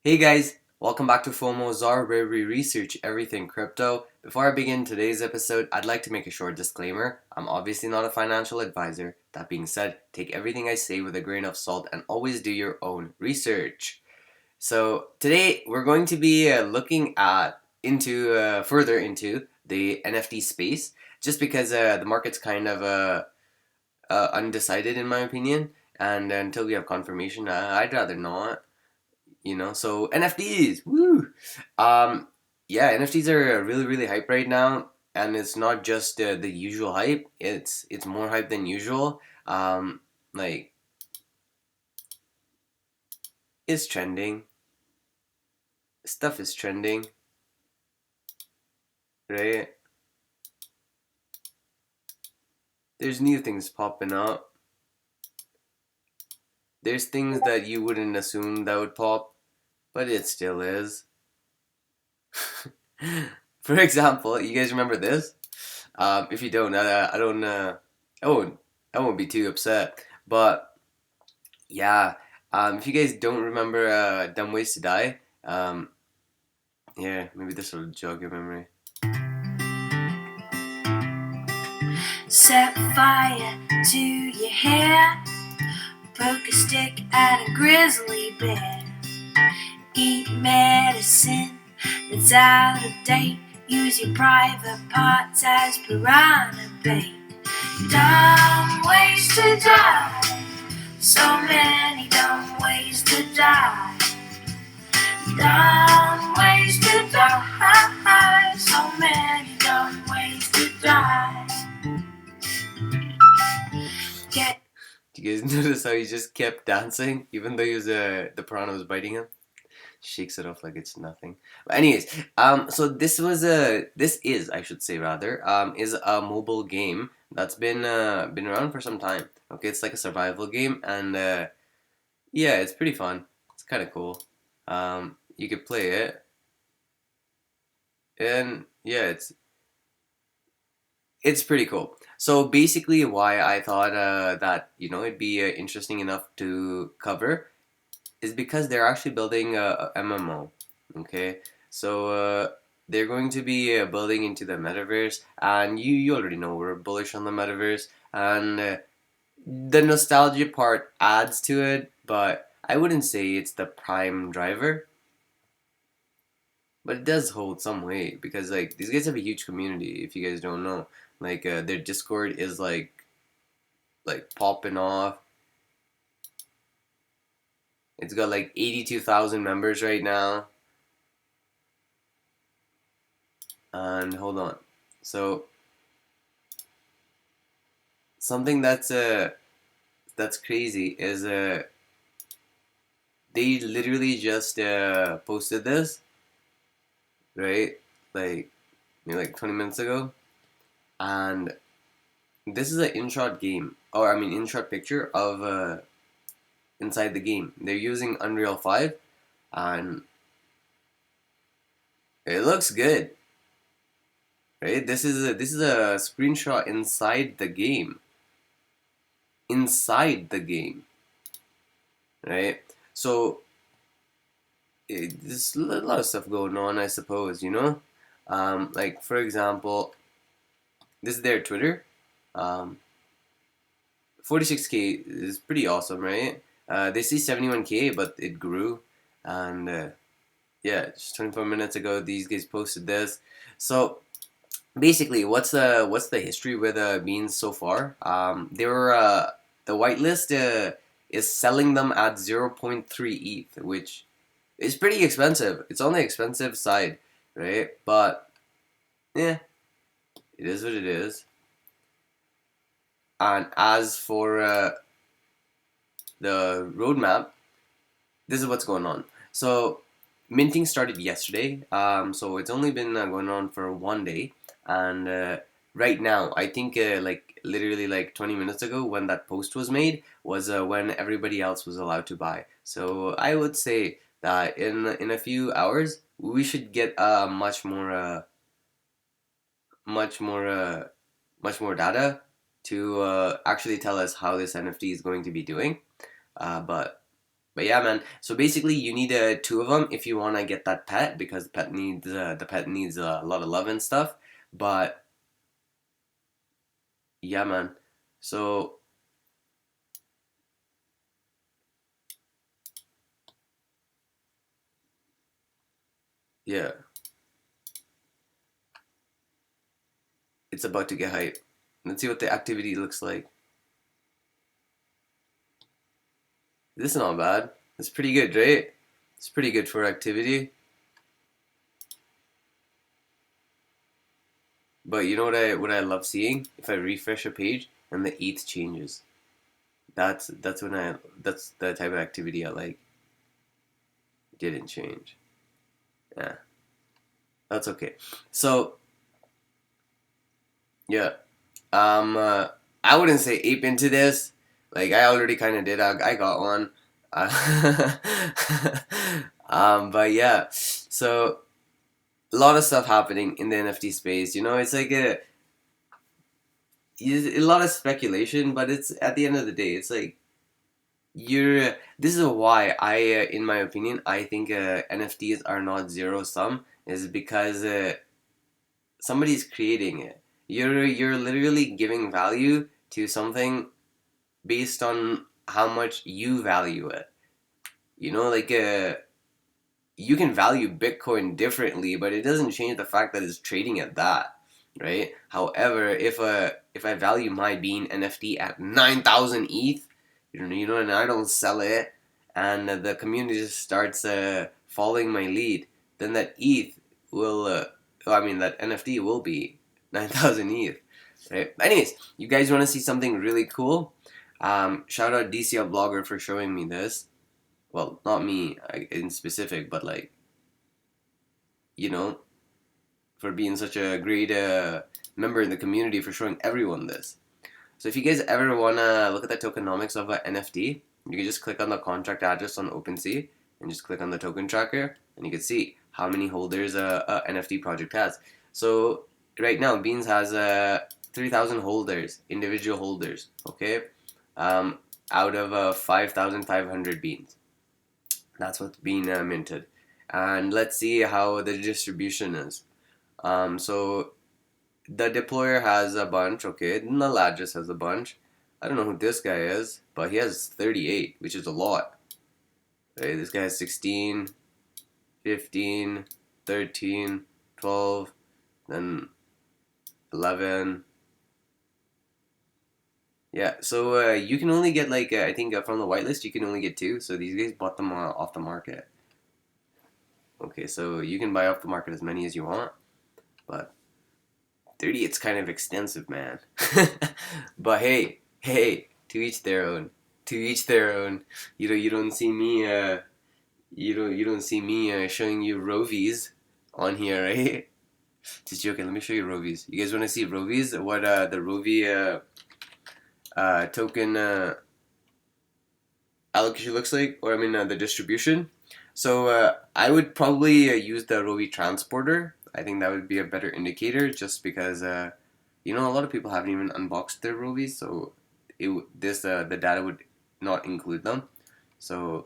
Hey guys, welcome back to FOMO Czar, where we research everything crypto. Before I begin today's episode, I'd like to make a short disclaimer. I'm obviously not a financial advisor. That being said, take everything I say with a grain of salt and always do your own research. So today we're going to be looking at further into the NFT space, just because the market's kind of undecided in my opinion, and until we have confirmation, I'd rather not. So NFTs, woo. um yeah, NFTs are really hype right now, and it's not just the usual hype. It's more hype than usual. Like, it's trending. Stuff is trending, right? There's new things popping up. There's things that you wouldn't assume that would pop, but it still is. For example, you guys remember this? If you don't, I don't I won't I won't be too upset. But yeah, if you guys don't remember Dumb Ways to Die, yeah, maybe this will jog your memory. Set fire to your hair, poke a stick at a grizzly bear, eat medicine that's out of date, use your private parts as piranha bait. Dumb ways to die, so many dumb ways to die. Dumb ways to die, so many dumb ways to die. Do you guys notice how he just kept dancing even though the piranha was biting him? Shakes it off like it's nothing. But anyways, so this is, I should say rather, is a mobile game that's been around for some time. Okay, it's like a survival game, and yeah, it's pretty fun. It's kind of cool. You could play it, and yeah, it's pretty cool. So basically, why I thought that it'd be interesting enough to cover is because they're actually building a MMO. Okay, so they're going to be building into the metaverse, and you already know we're bullish on the metaverse, and the nostalgia part adds to it, but I wouldn't say it's the prime driver. But it does hold some weight because like these guys have a huge community. If you guys don't know, like their Discord is like popping off. It's got like 82,000 members right now. And hold on. So something that's crazy is they literally just posted this, right? Like maybe like 20 minutes ago, and this is an InShot game, or I mean InShot picture of inside the game. They're using Unreal 5, and it looks good, right? This is a screenshot inside the game. Inside the game, right? So there's a lot of stuff going on, I suppose. Like for example, this is their Twitter. Um, 46K is pretty awesome, right? They see 71K, but it grew, and yeah, just 24 minutes ago, these guys posted this. So basically, what's the history with beans so far? They were the whitelist is selling them at 0.3 ETH, which is pretty expensive. It's on the expensive side, right? But yeah, it is what it is. And as for the roadmap, this is what's going on. So minting started yesterday. So it's only been going on for one day, and right now, I think like literally like 20 minutes ago when that post was made was when everybody else was allowed to buy. So I would say that in a few hours we should get much more much more data to actually tell us how this NFT is going to be doing. But But yeah, man. So basically, you need two of them if you want to get that pet, because the pet needs a lot of love and stuff. But yeah, man. So yeah, it's about to get hype. Let's see what the activity looks like. This is not bad. It's pretty good, right? It's pretty good for activity. But you know what I love seeing? If I refresh a page and the ETH changes. That's when that's the type of activity I like. Didn't change. Yeah. That's okay. So yeah. Um uh, I wouldn't say ape into this. Like I already kinda did. I got one. Uh, but yeah. So a lot of stuff happening in the NFT space. You know, it's like a lot of speculation, but it's at the end of the day, it's like you're. This is why in my opinion, I think NFTs are not zero sum. Is because somebody's creating it. You're literally giving value to something based on how much you value it. You know, like you can value Bitcoin differently, but it doesn't change the fact that it's trading at that, right? However, if I value my Bean NFT at 9,000 ETH, and I don't sell it, and the community just starts following my lead, then that ETH will, that NFT will be 9,000 ETH, right? Anyways, you guys want to see something really cool? Shout out DCL Blogger for showing me this. Well, not me in specific, but like, you know, for being such a great member in the community for showing everyone this. So if you guys ever wanna look at the tokenomics of an NFT, you can just click on the contract address on OpenSea and just click on the token tracker, and you can see how many holders a NFT project has. So right now, Beans has 3,000 holders, individual holders. Okay, um, out of 5,500 Beans. That's what's being minted. And let's see how the distribution is. So the deployer has a bunch, okay. The Ladris has a bunch. I don't know who this guy is, but he has 38, which is a lot. Okay, this guy has 16, 15, 13, 12, then 11. Yeah, so you can only get like, I think from the whitelist, you can only get two. So these guys bought them off the market. Okay, so you can buy off the market as many as you want, but 30, it's kind of extensive, man. But hey, to each their own. To each their own. You don't see me you don't see me showing you Rovies on here, right? Just joking. Let me show you Rovies. You guys want to see Rovies? What the Rovi token allocation looks like, or I mean the distribution. So I would probably use the Rovi transporter. I think that would be a better indicator, just because a lot of people haven't even unboxed their Rovies, so the data would not include them. So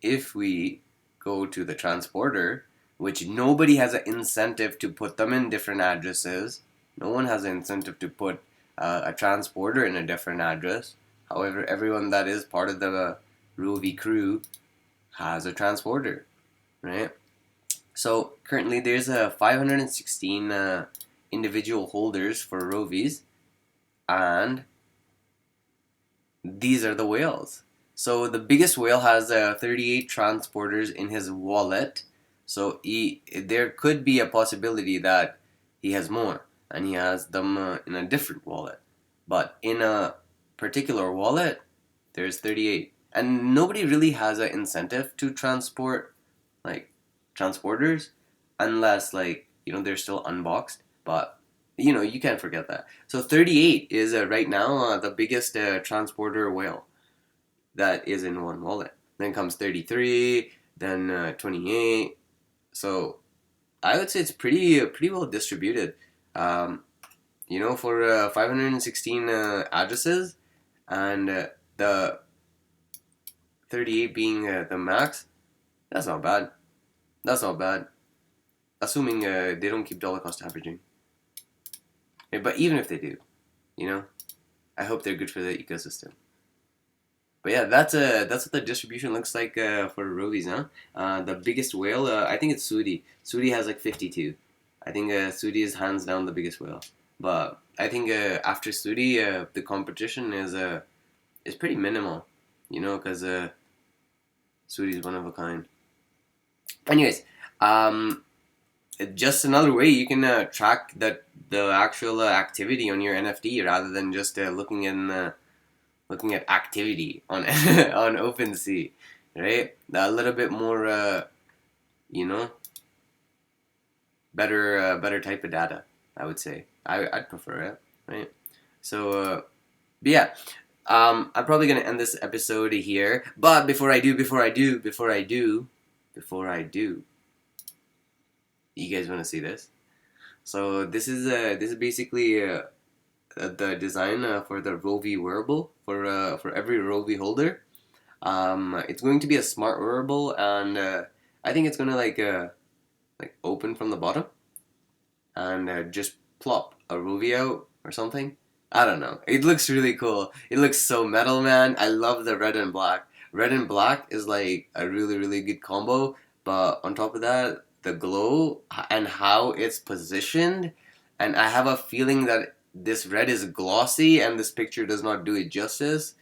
if we go to the transporter, which nobody has an incentive to put them in different addresses, no one has an incentive to put a transporter in a different address. However, everyone that is part of the Rovi crew has a transporter, right? So currently there's 516 individual holders for Rovies, and these are the whales. So the biggest whale has 38 transporters in his wallet. So there could be a possibility that he has more, and he has them in a different wallet. But in a particular wallet, there's 38, and nobody really has an incentive to transport like transporters, unless they're still unboxed. But you can't forget that. So 38 is right now the biggest transporter whale that is in one wallet. Then comes 33, then 28. So I would say it's pretty well distributed. Um, for 516 addresses, and the 38 being the max. That's not bad. That's not bad. Assuming they don't keep dollar cost averaging. Yeah, but even if they do, you know, I hope they're good for the ecosystem. But yeah, that's what the distribution looks like for Rovies, huh? The biggest whale, I think it's Sudi. Sudi has like 52. I think Sudi is hands down the biggest whale. But I think after Sudi, the competition is pretty minimal, you know, because Sudi is one of a kind. Anyways, um, just another way you can track the actual activity on your NFT rather than just looking at activity on on OpenSea, right? A little bit more, you know, better type of data. I would say I'd prefer it, right? So, but yeah, I'm probably gonna end this episode here. But before I do, you guys want to see this? So this is basically the design for the Rovi wearable for every Rovi holder. It's going to be a smart wearable, and I think it's gonna like open from the bottom and just plop a Rovi out or something. I don't know. It looks really cool. It looks so metal, man. I love the red and black. Red and black is like a really good combo, but on top of that, the glow and how it's positioned, and I have a feeling that this red is glossy and this picture does not do it justice.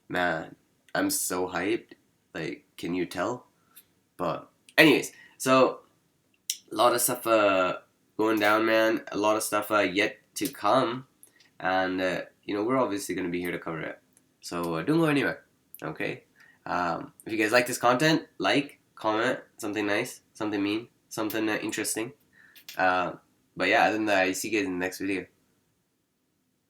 Man, I'm so hyped. Like, can you tell? But anyways, so a lot of stuff going down, man. A lot of stuff yet to come, and you know we're obviously gonna be here to cover it. So don't go anywhere. Okay. If you guys like this content, like, comment something nice, something mean, something interesting. But yeah, other than that, I see you guys in the next video.